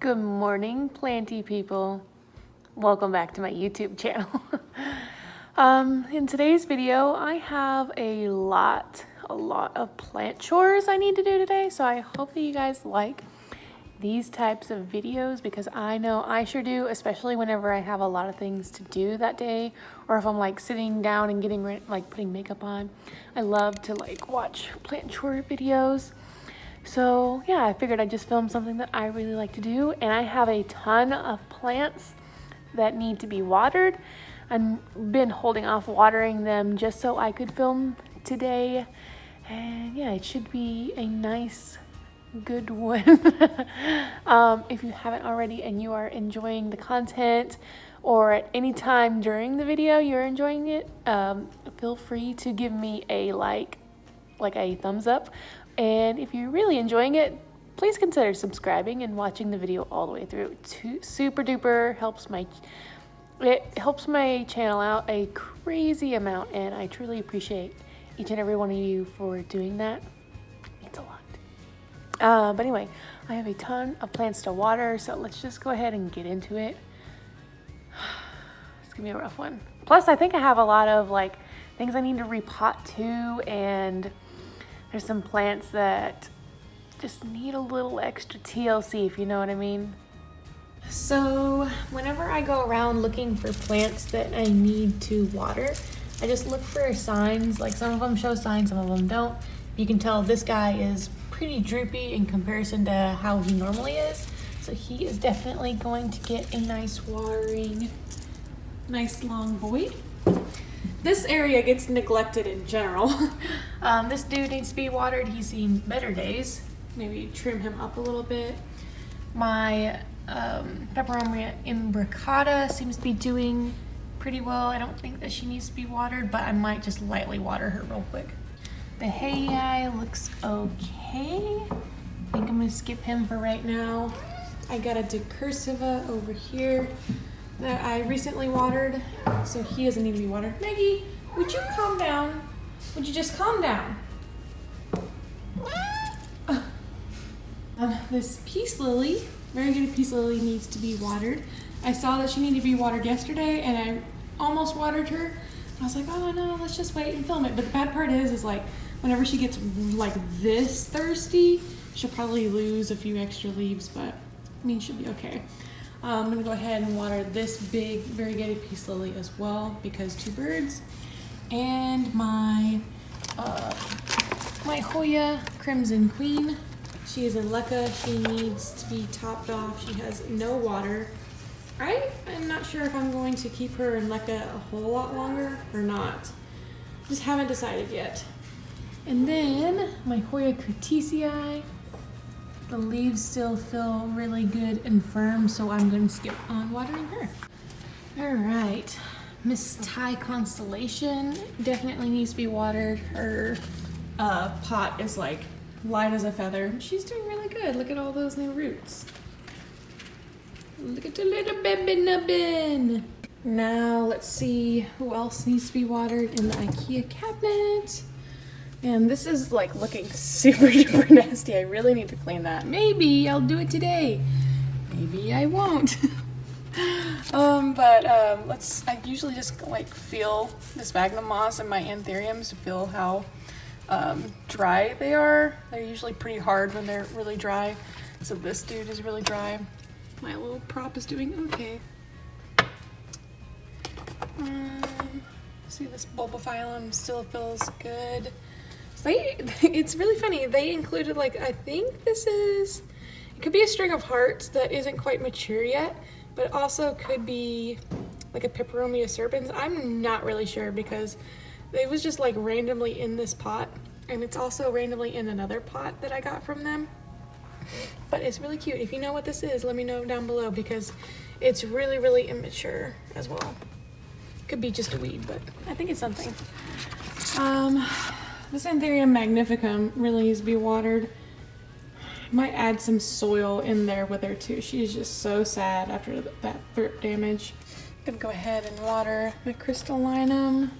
Good morning, Planty People. Welcome back to my YouTube channel. In today's video, I have a lot of plant chores I need to do today. So I hope that you guys like these types of videos because I know I sure do, especially whenever I have a lot of things to do that day, or if I'm like sitting down and getting ready, like putting makeup on. I love to like watch plant chore videos. So yeah, I figured I'd just film something that I really like to do, and I have a ton of plants that need to be watered. I've been holding off watering them just so I could film today, and yeah, it should be a nice, good one. If you haven't already and you are enjoying the content, or at any time during the video you're enjoying it, feel free to give me a like a thumbs up. And if you're really enjoying it, please consider subscribing and watching the video all the way through. Super duper helps my channel out a crazy amount, and I truly appreciate each and every one of you for doing that. It means a lot. But anyway, I have a ton of plants to water, so let's just go ahead and get into it. It's gonna be a rough one. Plus, I think I have a lot of like things I need to repot too, and there's some plants that just need a little extra TLC, if you know what I mean. So whenever I go around looking for plants that I need to water, I just look for signs. Like some of them show signs, some of them don't. You can tell this guy is pretty droopy in comparison to how he normally is. So he is definitely going to get a nice watering, nice long void. This area gets neglected in general. This dude needs to be watered. He's seen better days. Maybe trim him up a little bit. My Peperomia imbricata seems to be doing pretty well. I don't think that she needs to be watered, but I might just lightly water her real quick. The Hoya looks okay. I think I'm gonna skip him for right now. I got a decursiva over here that I recently watered, so he doesn't need to be watered. Maggie, would you calm down? Would you just calm down? This peace lily, very good peace lily, needs to be watered. I saw that she needed to be watered yesterday, and I almost watered her. I was like, oh no, let's just wait and film it. But the bad part is like, whenever she gets like this thirsty, she'll probably lose a few extra leaves, but I mean, she'll be okay. I'm gonna go ahead and water this big variegated peace lily as well, because two birds. And my Hoya Crimson Queen, she is a LECA. She needs to be topped off. She has no water. I am not sure if I'm going to keep her in LECA a whole lot longer or not. Just haven't decided yet. And then my Hoya Curtisii. The leaves still feel really good and firm, so I'm going to skip on watering her. All right, Miss Thai Constellation definitely needs to be watered. Her pot is like light as a feather. She's doing really good. Look at all those new roots. Look at the little baby nubbin. Now let's see who else needs to be watered in the IKEA cabinet. And this is like looking super duper nasty. I really need to clean that. Maybe I'll do it today. Maybe I won't. I usually just like feel the sphagnum moss and my anthuriums to feel how dry they are. They're usually pretty hard when they're really dry. So this dude is really dry. My little prop is doing okay. See, this bulbophyllum still feels good. It's really funny. They included like, I think it could be a string of hearts that isn't quite mature yet, but it also could be like a Peperomia serpens. I'm not really sure because it was just like randomly in this pot, and it's also randomly in another pot that I got from them. But it's really cute. If you know what this is, let me know down below because it's really, really immature as well. Could be just a weed, but I think it's something. This Anthurium magnificum really needs to be watered. Might add some soil in there with her too. She's just so sad after that thrip damage. I'm gonna go ahead and water the crystallinum.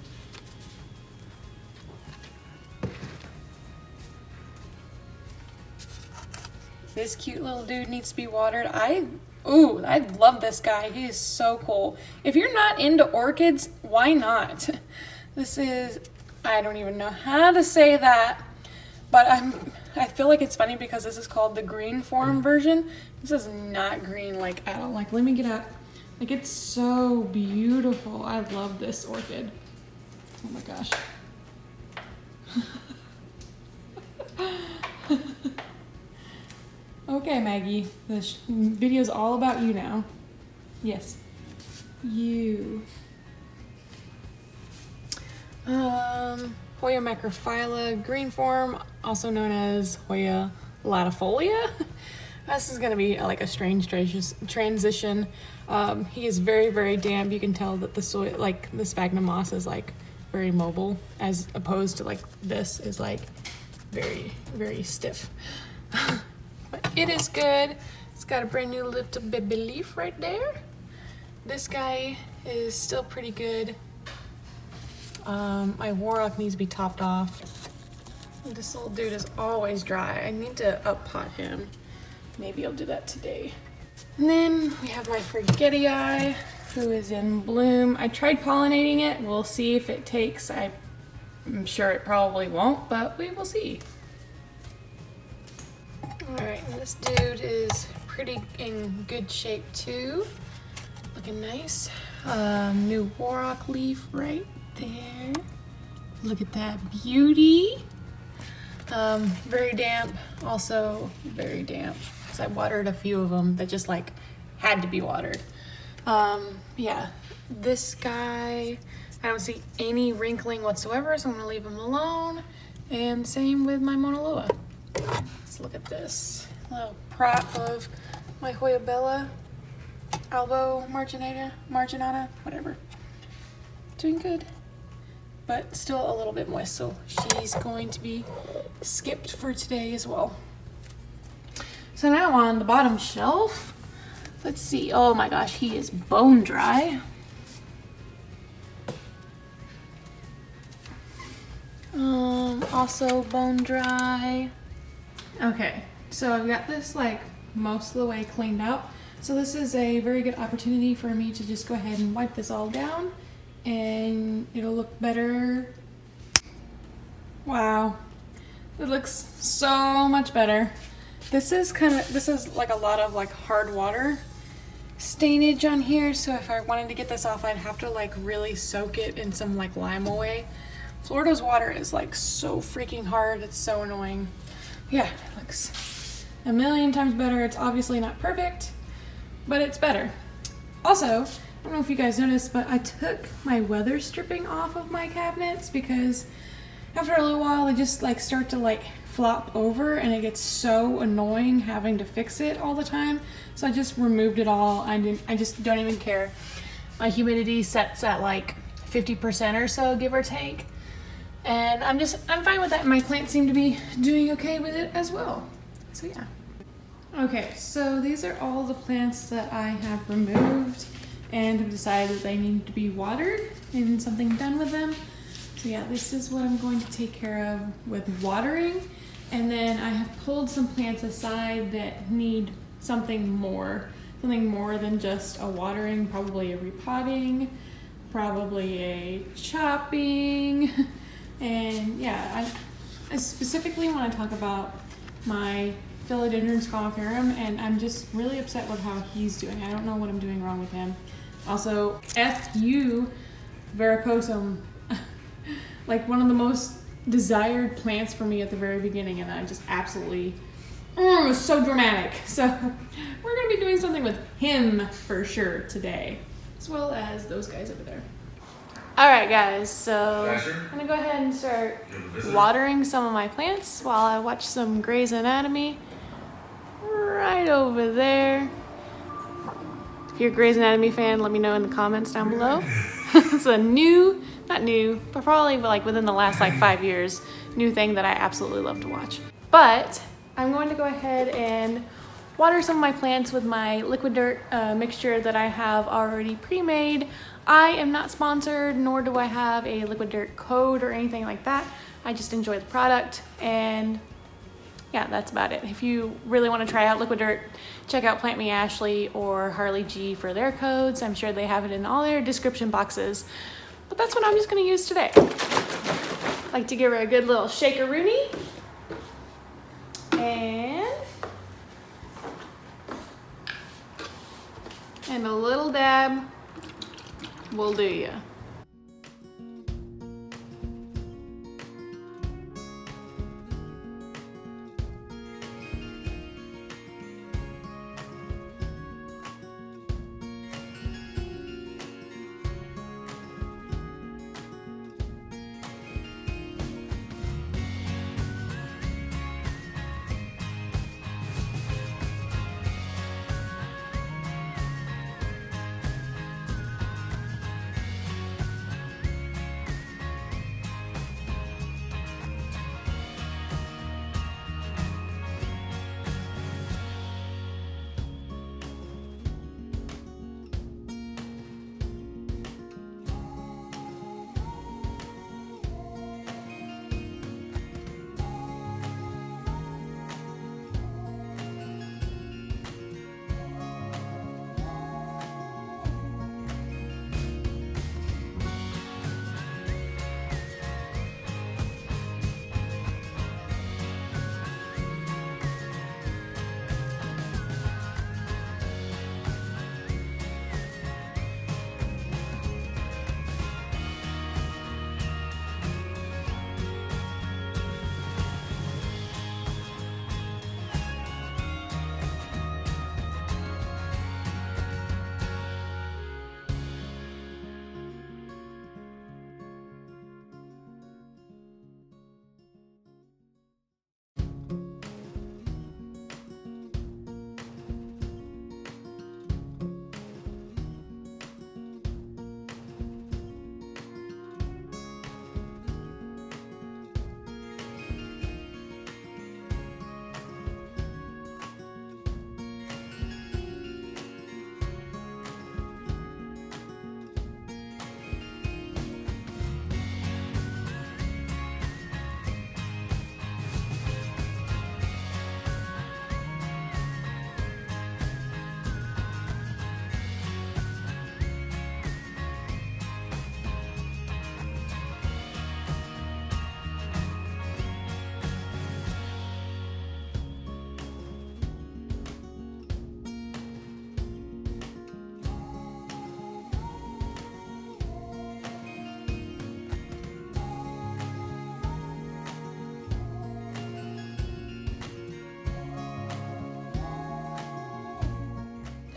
This cute little dude needs to be watered. I love this guy. He is so cool. If you're not into orchids, why not? This is, I don't even know how to say that, but I feel like it's funny because this is called the green form version. This is not green like at all. Like, let me get out. Like, it's so beautiful. I love this orchid. Oh my gosh. Okay, Maggie, this video's all about you now. Yes, you. Hoya macrophylla green form, also known as Hoya latifolia. This is gonna be like a strange transition. He is very, very damp. You can tell that the soil, like the sphagnum moss, is like very mobile, as opposed to like this is like very, very stiff. But it is good. It's got a brand new little baby leaf right there. This guy is still pretty good. My warlock needs to be topped off. This little dude is always dry. I need to up pot him. Maybe I'll do that today. And then we have my forgetii, who is in bloom. I tried pollinating it. We'll see if it takes. I'm sure it probably won't, but we will see. All right, this dude is pretty in good shape too. Looking nice. New warlock leaf right there. Look at that beauty. Very damp, also very damp. Because I watered a few of them that just like had to be watered. Yeah, this guy, I don't see any wrinkling whatsoever, so I'm gonna leave him alone. And same with my Mauna Loa. Let's look at this little prop of my Hoya Bella, Albo marginata, whatever. Doing good, but still a little bit moist, so she's going to be skipped for today as well. So now on the bottom shelf, let's see. Oh my gosh, he is bone dry. Also bone dry. Okay, so I've got this like most of the way cleaned out. So this is a very good opportunity for me to just go ahead and wipe this all down and it'll look better. Wow, it looks so much better. This is like a lot of like hard water stainage on here, so if I wanted to get this off, I'd have to like really soak it in some like lime away. Florida's water is like so freaking hard, it's so annoying. Yeah, it looks a million times better. It's obviously not perfect, but it's better. Also, I don't know if you guys noticed, but I took my weather stripping off of my cabinets because after a little while they just like start to like flop over and it gets so annoying having to fix it all the time. So I just removed it all. I just don't even care. My humidity sets at like 50% or so, give or take. And I'm fine with that. My plants seem to be doing okay with it as well. So yeah. Okay, so these are all the plants that I have removed and have decided that they need to be watered and something done with them. So yeah, this is what I'm going to take care of with watering. And then I have pulled some plants aside that need something more than just a watering, probably a repotting, probably a chopping. And yeah, I specifically want to talk about my Philodendron scomopharum, and I'm just really upset with how he's doing. I don't know what I'm doing wrong with him. Also, F.U. varicosum, like one of the most desired plants for me at the very beginning, and I just absolutely, it was so dramatic. So we're gonna be doing something with him for sure today, as well as those guys over there. All right, guys, so I'm gonna go ahead and start watering some of my plants while I watch some Grey's Anatomy right over there. If you're a Grey's Anatomy fan, let me know in the comments down below. It's a not new, but probably like within the last like 5 years, new thing that I absolutely love to watch. But I'm going to go ahead and water some of my plants with my liquid dirt mixture that I have already pre-made. I am not sponsored, nor do I have a liquid dirt code or anything like that. I just enjoy the product, and yeah, that's about it. If you really want to try out liquid dirt, check out Plant Me Ashley or Harley G for their codes. I'm sure they have it in all their description boxes. But that's what I'm just going to use today. Like to give her a good little shakeroonie. And a little dab will do ya.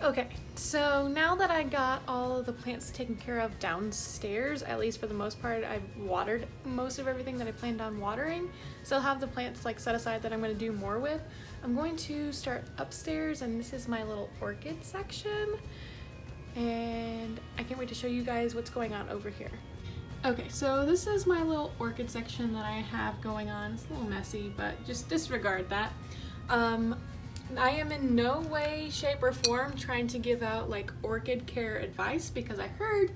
Okay, so now that I got all of the plants taken care of downstairs, at least for the most part, I've watered most of everything that I planned on watering. So I'll have the plants like set aside that I'm going to do more with. I'm going to start upstairs, and this is my little orchid section. And I can't wait to show you guys what's going on over here. Okay, so this is my little orchid section that I have going on. It's a little messy, but just disregard that. I am in no way, shape, or form trying to give out like orchid care advice, because I heard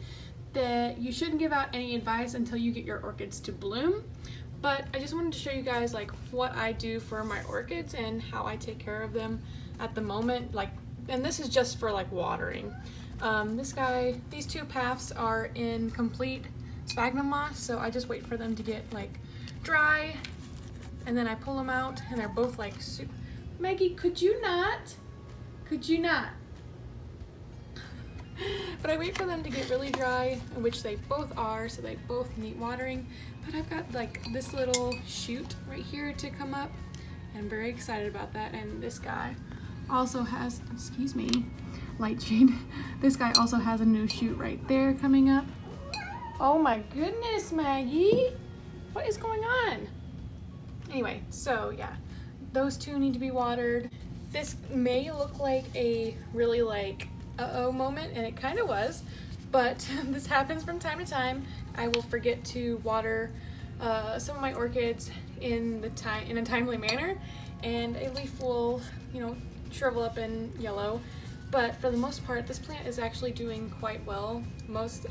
that you shouldn't give out any advice until you get your orchids to bloom. But I just wanted to show you guys like what I do for my orchids and how I take care of them at the moment. Like, and this is just for like watering. These two paths are in complete sphagnum moss, so I just wait for them to get like dry, and then I pull them out, and they're both like super. Maggie, could you not? Could you not? But I wait for them to get really dry, which they both are, so they both need watering. But I've got like this little shoot right here to come up, and I'm very excited about that. And this guy also has, excuse me, light shade. This guy also has a new shoot right there coming up. Oh my goodness, Maggie, what is going on? Anyway, so yeah. Those two need to be watered. This may look like a really like uh-oh moment, and it kind of was, but this happens from time to time. I will forget to water some of my orchids in a timely manner, and a leaf will, you know, shrivel up and yellow. But for the most part, this plant is actually doing quite well.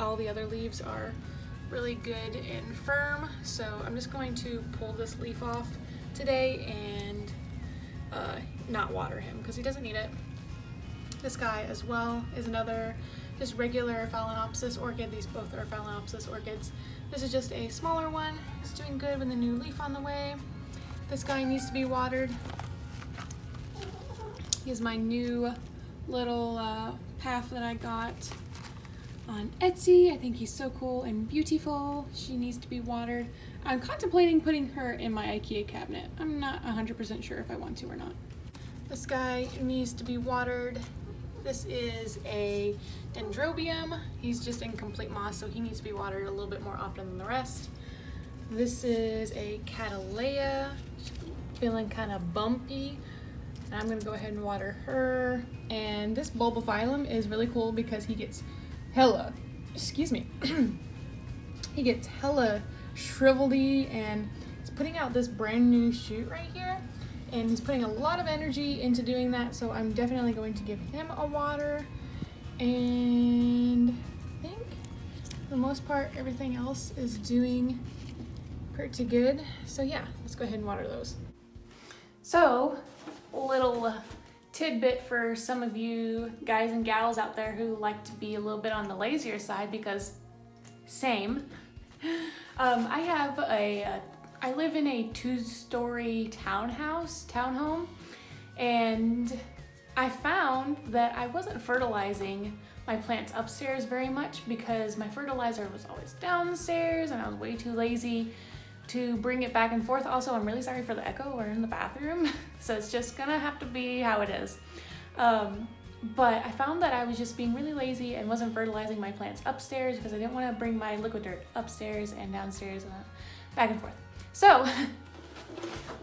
All the other leaves are really good and firm, so I'm just going to pull this leaf off today and not water him because he doesn't need it. This guy as well is another just regular Phalaenopsis orchid. These both are Phalaenopsis orchids. This is just a smaller one. It's doing good with a new leaf on the way. This guy needs to be watered. Here's my new little path that I got on Etsy. I think he's so cool and beautiful. She needs to be watered. I'm contemplating putting her in my IKEA cabinet. I'm not 100% sure if I want to or not. This guy needs to be watered. This is a dendrobium. He's just in complete moss, so he needs to be watered a little bit more often than the rest. This is a Cattleya, feeling kind of bumpy. And I'm gonna go ahead and water her. And this bulbophyllum is really cool because he gets hella, excuse me, he gets hella shriveledy, and he's putting out this brand new shoot right here. And he's putting a lot of energy into doing that, so I'm definitely going to give him a water. And I think for the most part, everything else is doing pretty good. So yeah, let's go ahead and water those. So, a little tidbit for some of you guys and gals out there who like to be a little bit on the lazier side, because same. I live in a 2-story townhome, and I found that I wasn't fertilizing my plants upstairs very much because my fertilizer was always downstairs and I was way too lazy to bring it back and forth. Also, I'm really sorry for the echo. We're in the bathroom, so it's just gonna have to be how it is. But I found that I was just being really lazy and wasn't fertilizing my plants upstairs because I didn't want to bring my liquid dirt upstairs and downstairs and back and forth. So,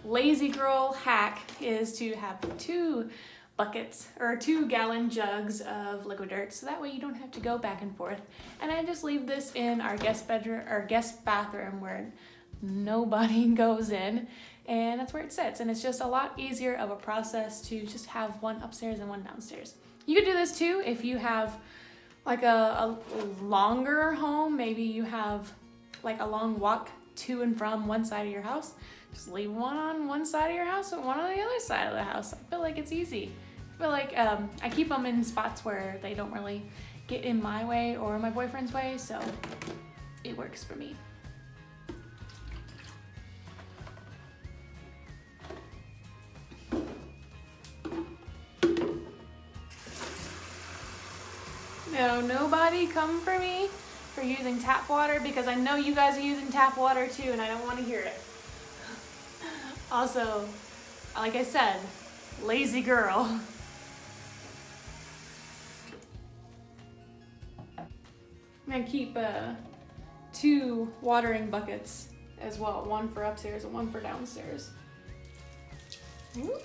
lazy girl hack is to have 2 buckets or 2-gallon jugs of liquid dirt, so that way you don't have to go back and forth. And I just leave this in our guest bedroom or guest bathroom where nobody goes in, and that's where it sits. And it's just a lot easier of a process to just have one upstairs and one downstairs. You could do this too if you have like a longer home. Maybe you have like a long walk to and from one side of your house. Just leave one on one side of your house and one on the other side of the house. I feel like it's easy. I feel like I keep them in spots where they don't really get in my way or my boyfriend's way, so it works for me. No, nobody come for me for using tap water, because I know you guys are using tap water too and I don't want to hear it. Also, like I said, lazy girl. I'm gonna keep 2 watering buckets as well, one for upstairs and one for downstairs. Ooh.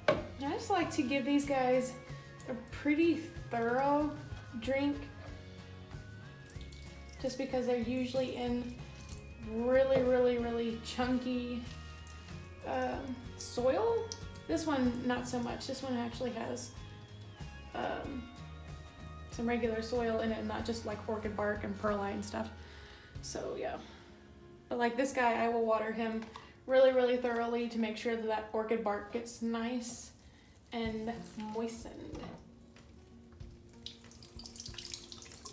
I just like to give these guys a pretty thorough drink, just because they're usually in really chunky soil. This one, not so much. This one actually has some regular soil in it, not just like orchid bark and perlite stuff. So yeah. But like this guy, I will water him really thoroughly to make sure that that orchid bark gets nice and moistened.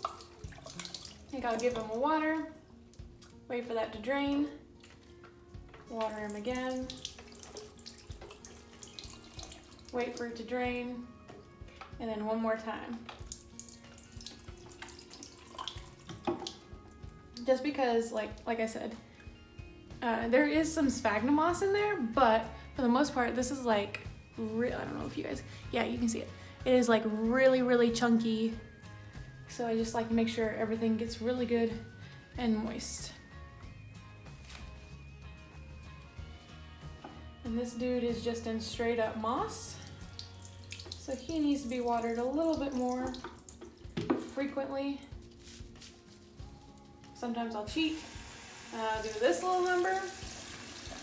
I think I'll give him a water, wait for that to drain, water him again, wait for it to drain, and then one more time. Just because, like I said, there is some sphagnum moss in there, but for the most part, this is like, I don't know if you guys, yeah, you can see it. It is like really chunky. So I just like to make sure everything gets really good and moist. And this dude is just in straight up moss, so he needs to be watered a little bit more frequently. Sometimes I'll cheat, do this little number.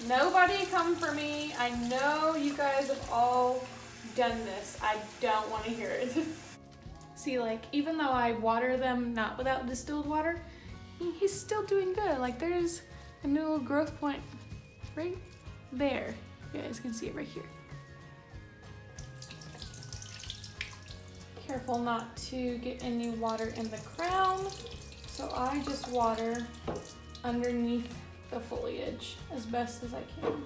Nobody come for me. I know you guys have all done this. I don't want to hear it. See, like, even though I water them not without distilled water, he's still doing good. Like, there's a new little growth point right there. You guys can see it right here. Careful not to get any water in the crown. So I just water underneath the foliage as best as I can.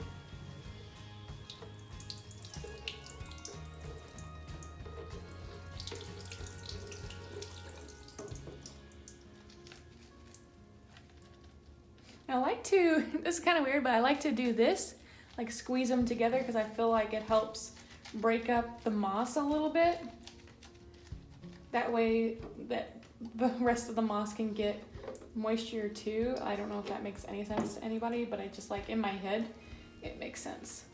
I like to, this is kind of weird, but I like to do this, like squeeze them together because I feel like it helps break up the moss a little bit. That way that the rest of the moss can get moisture too. I don't know if that makes any sense to anybody, but I just like in my head, it makes sense.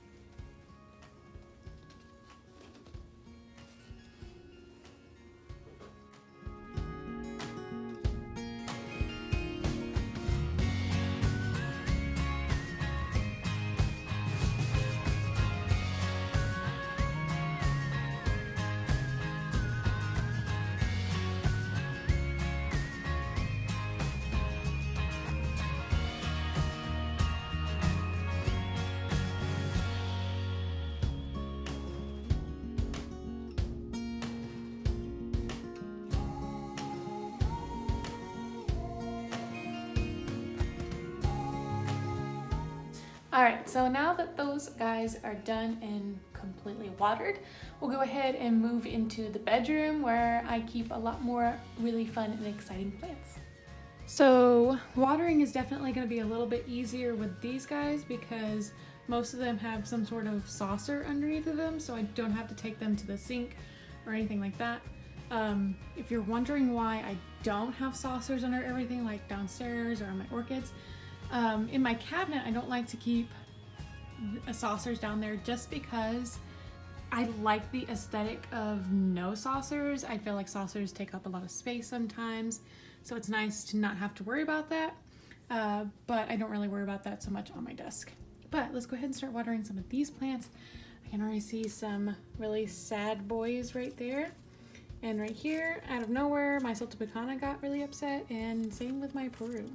All right, so now that those guys are done and completely watered, we'll go ahead and move into the bedroom where I keep a lot more really fun and exciting plants. So watering is definitely going to be a little bit easier with these guys because most of them have some sort of saucer underneath of them, so I don't have to take them to the sink or anything like that. If you're wondering why I don't have saucers under everything like downstairs or on my orchids, in my cabinet I don't like to keep saucers down there just because I like the aesthetic of no saucers. I feel like saucers take up a lot of space sometimes, so it's nice to not have to worry about that, but I don't really worry about that so much on my desk. But let's go ahead and start watering some of these plants. I can already see some really sad boys right there. And right here, out of nowhere, my Sultapicana got really upset, and same with my Peru.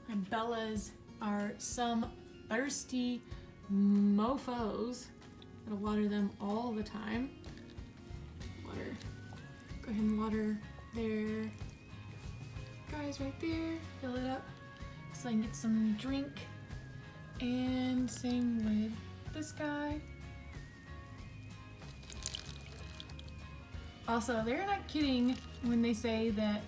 My Bellas are some thirsty mofos. Gotta water them all the time. Water. Go ahead and water their guys right there. Fill it up so I can get some drink. And same with this guy. Also, they're not kidding when they say that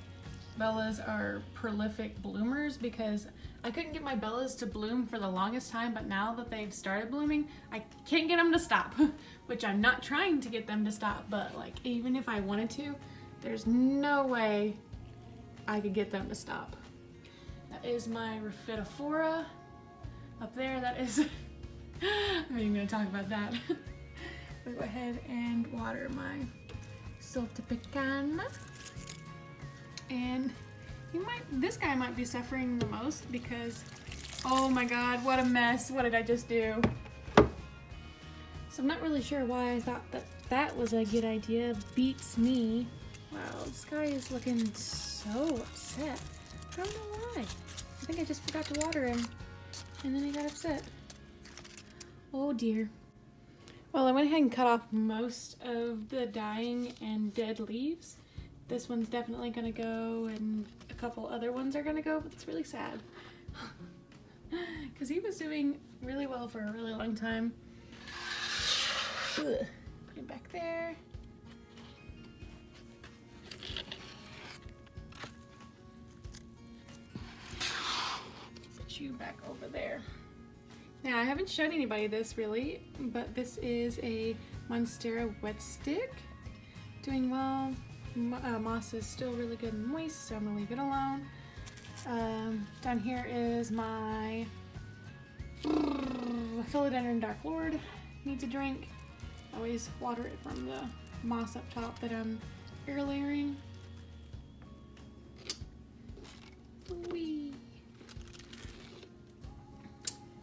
Bellas are prolific bloomers, because I couldn't get my Bellas to bloom for the longest time, but now that they've started blooming, I can't get them to stop, which I'm not trying to get them to stop, but like even if I wanted to, there's no way I could get them to stop. That is my Rephotophora up there. That is, I'm not even gonna talk about that. We'll go ahead and water my Sultapicana. And this guy might be suffering the most because, oh my god, what a mess. What did I just do? So I'm not really sure why I thought that that was a good idea. Beats me. Wow, this guy is looking so upset. I don't know why. I think I just forgot to water him and then he got upset. Oh dear. Well, I went ahead and cut off most of the dying and dead leaves. This one's definitely gonna go, and a couple other ones are gonna go, but it's really sad. Because he was doing really well for a really long time. Ugh. Put him back there. Put you back over there. Now, I haven't shown anybody this really, but this is a Monstera wet stick. Doing well. Moss is still really good and moist, so I'm gonna leave it alone. Down here is my Philodendron Dark Lord. Needs a drink. I always water it from the moss up top that I'm air layering. Whee!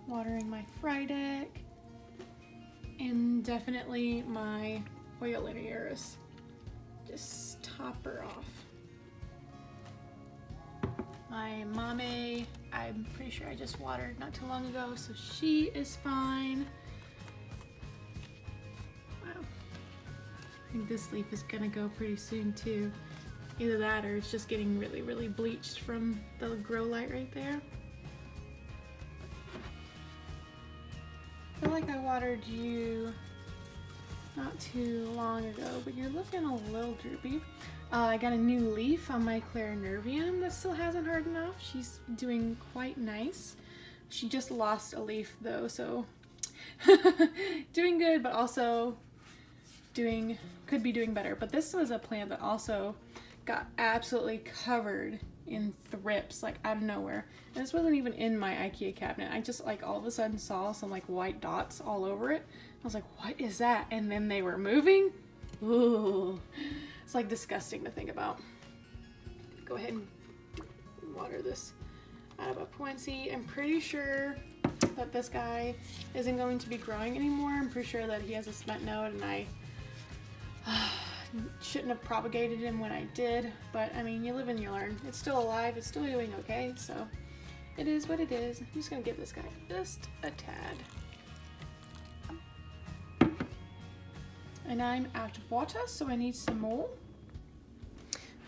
Watering my Frydek, and definitely my Hoya linearis. Just top her off. My mame, I'm pretty sure I just watered not too long ago, so she is fine. Wow. I think this leaf is gonna go pretty soon too. Either that or it's just getting really, really bleached from the grow light right there. I feel like I watered you not too long ago, but you're looking a little droopy. I got a new leaf on my Phalaenopsis that still hasn't hardened off. She's doing quite nice. She just lost a leaf though, so doing good, but also could be doing better. But this was a plant that also got absolutely covered in thrips, like out of nowhere. And this wasn't even in my IKEA cabinet. I just like all of a sudden saw some like white dots all over it. I was like, what is that? And then they were moving. Ooh, it's like disgusting to think about. Go ahead and water this out of a Planty. I'm pretty sure that this guy isn't going to be growing anymore. I'm pretty sure that he has a cement node and I shouldn't have propagated him when I did, but I mean, you live and you learn. It's still alive, it's still doing okay, so it is what it is. I'm just gonna give this guy just a tad. And I'm out of water, so I need some more.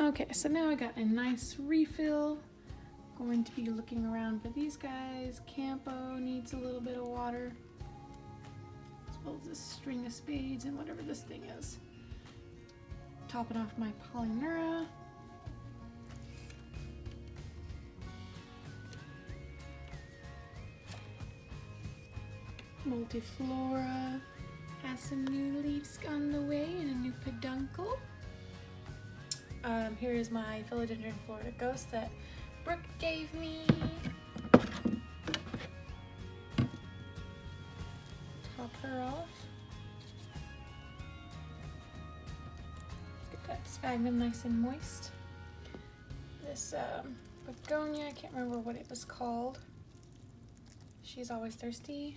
Okay, so now I got a nice refill. Going to be looking around for these guys. Campo needs a little bit of water, as well as this string of spades and whatever this thing is. Topping off my Polyneura. Multiflora has some new leaves on the way and a new peduncle. Here is my Philodendron Florida Ghost that Brooke gave me. Top her off. Get that sphagnum nice and moist. This begonia, I can't remember what it was called. She's always thirsty.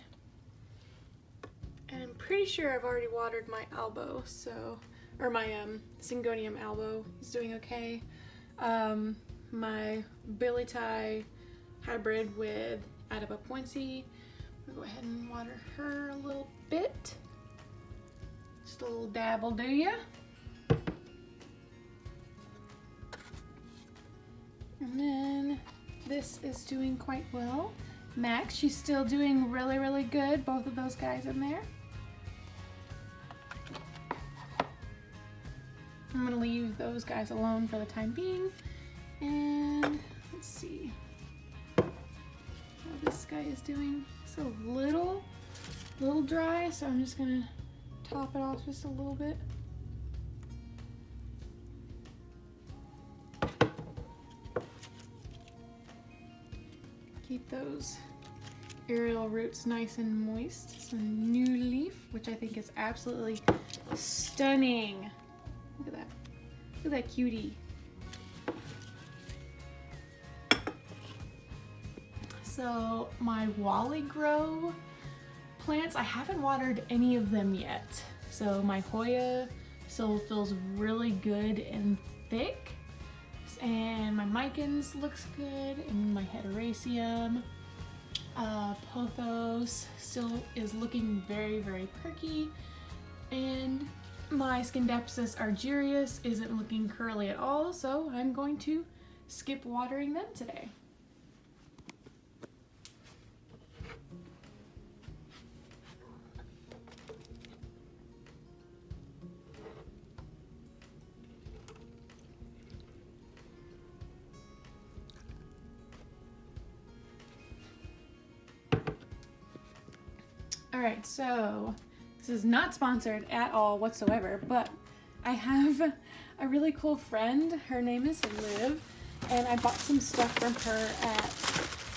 And I'm pretty sure I've already watered my albo, so, or my Syngonium albo is doing okay. My Billy Tie hybrid with Adiba Poincy, I'm gonna go ahead and water her a little bit. Just a little dab will do ya. And then this is doing quite well. Max, she's still doing really, really good. Both of those guys in there. I'm gonna leave those guys alone for the time being. And let's see how this guy is doing. It's a little dry, so I'm just gonna top it off just a little bit. Keep those aerial roots nice and moist. Some new leaf, which I think is absolutely stunning. Look at that. Look at that cutie. So my Wally Grow plants, I haven't watered any of them yet. So my Hoya still feels really good and thick. And my Micans looks good, and my Hederaceum. Pothos still is looking very, very perky. And my Scindapsus argyrius isn't looking curly at all, so I'm going to skip watering them today. Alright, so this is not sponsored at all whatsoever, but I have a really cool friend. Her name is Liv, and I bought some stuff from her at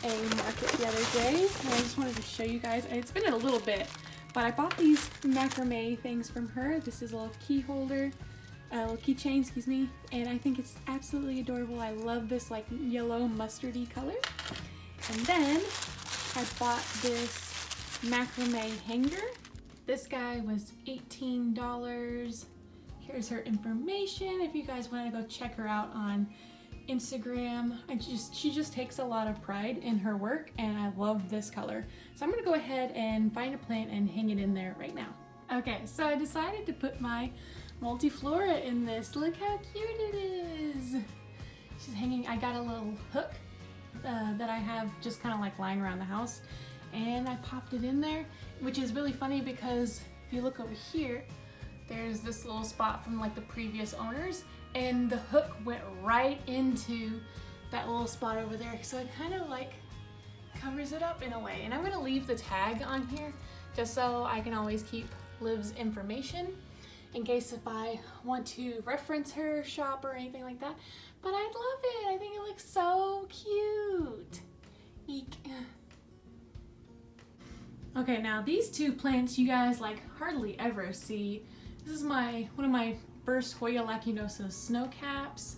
a market the other day, and I just wanted to show you guys. It's been a little bit, but I bought these macrame things from her. This is a little key holder, a little keychain, excuse me, and I think it's absolutely adorable. I love this like yellow mustardy color. And then I bought this macrame hanger. This guy was $18. Here's her information if you guys want to go check her out on Instagram. She just takes a lot of pride in her work, and I love this color. So I'm gonna go ahead and find a plant and hang it in there right now. Okay, so I decided to put my multiflora in this. Look how cute it is. She's hanging, I got a little hook that I have just kind of like lying around the house, and I popped it in there, which is really funny because if you look over here, there's this little spot from like the previous owners, and the hook went right into that little spot over there. So it kind of like covers it up in a way. And I'm gonna leave the tag on here just so I can always keep Liv's information in case if I want to reference her shop or anything like that. But I love it. I think it looks so cute. Eek. Okay, now these two plants you guys like hardly ever see. This is one of my first Hoya lacinosa snow caps.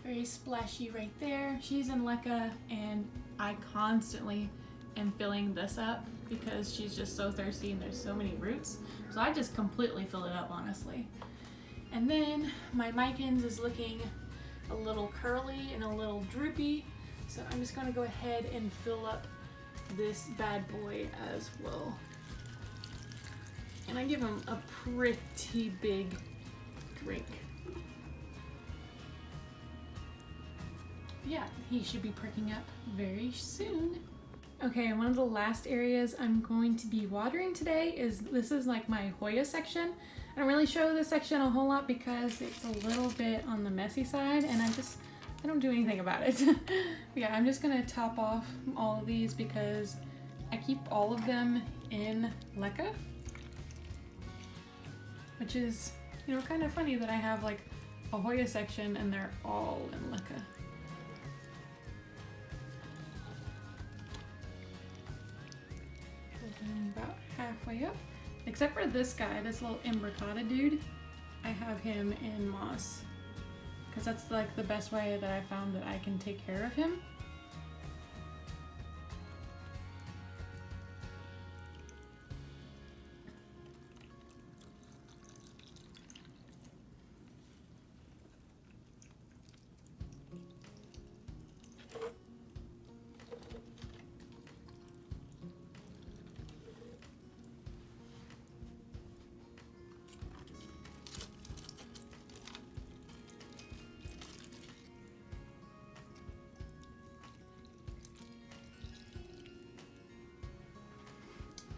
Very splashy right there. She's in leca, and I constantly am filling this up because she's just so thirsty and there's so many roots. So I just completely fill it up, honestly. And then my micans is looking a little curly and a little droopy. So I'm just gonna go ahead and fill up this bad boy as well. And I give him a pretty big drink. Yeah, he should be perking up very soon. Okay, one of the last areas I'm going to be watering today is, this is like my Hoya section. I don't really show this section a whole lot because it's a little bit on the messy side, and I don't do anything about it. Yeah, I'm just gonna top off all of these because I keep all of them in leca, which is, you know, kind of funny that I have like a Hoya section and they're all in leca. About halfway up, except for this guy, this little imbricata dude. I have him in moss because that's like the best way that I found that I can take care of him.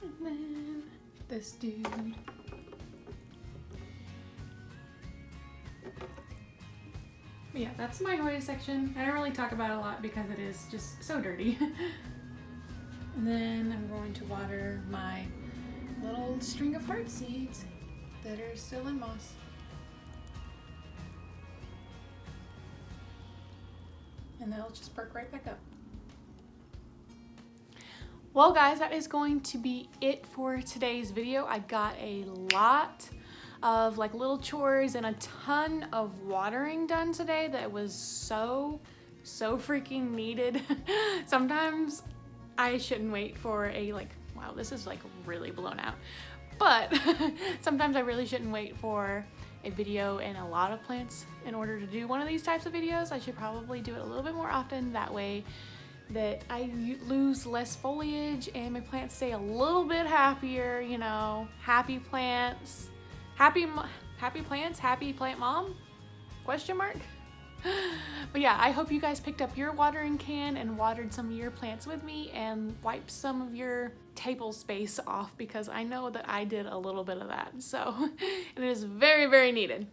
And then this dude. But yeah, that's my Hoya section. I don't really talk about it a lot because it is just so dirty. And then I'm going to water my little string of heart seeds that are still in moss. And they'll just perk right back up. Well guys, that is going to be it for today's video. I got a lot of like little chores and a ton of watering done today that was so freaking needed. Sometimes I shouldn't wait for a wow, this is like really blown out. But sometimes I really shouldn't wait for a video and a lot of plants in order to do one of these types of videos. I should probably do it a little bit more often, that way that I lose less foliage and my plants stay a little bit happier, you know. Happy plants, happy plants, happy plant mom, question mark. But yeah, I hope you guys picked up your watering can and watered some of your plants with me and wiped some of your table space off, because I know that I did a little bit of that. So, and it is very needed.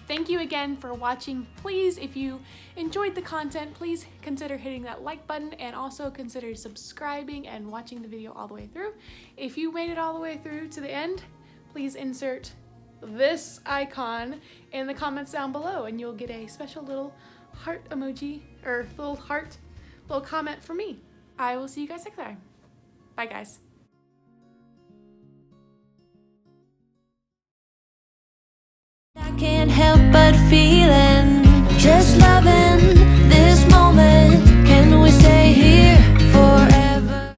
Thank you again for watching. Please, if you enjoyed the content, please consider hitting that like button and also consider subscribing and watching the video all the way through. If you made it all the way through to the end, please insert this icon in the comments down below and you'll get a special little heart emoji or little comment from me. I will see you guys next time. Bye guys.